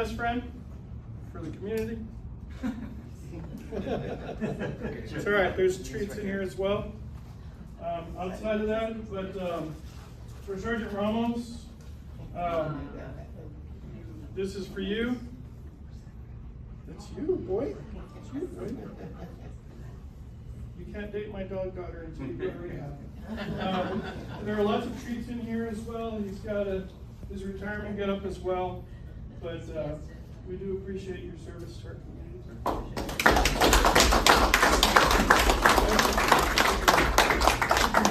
best friend for the community. It's all right, there's treats in here as well. Outside of that, but for Sergeant Ramos, this is for you. That's you, boy. That's you, boy. You can't date my dog daughter until you go to rehab. There are lots of treats in here as well. He's got his retirement get up as well. But we do appreciate your service to our community.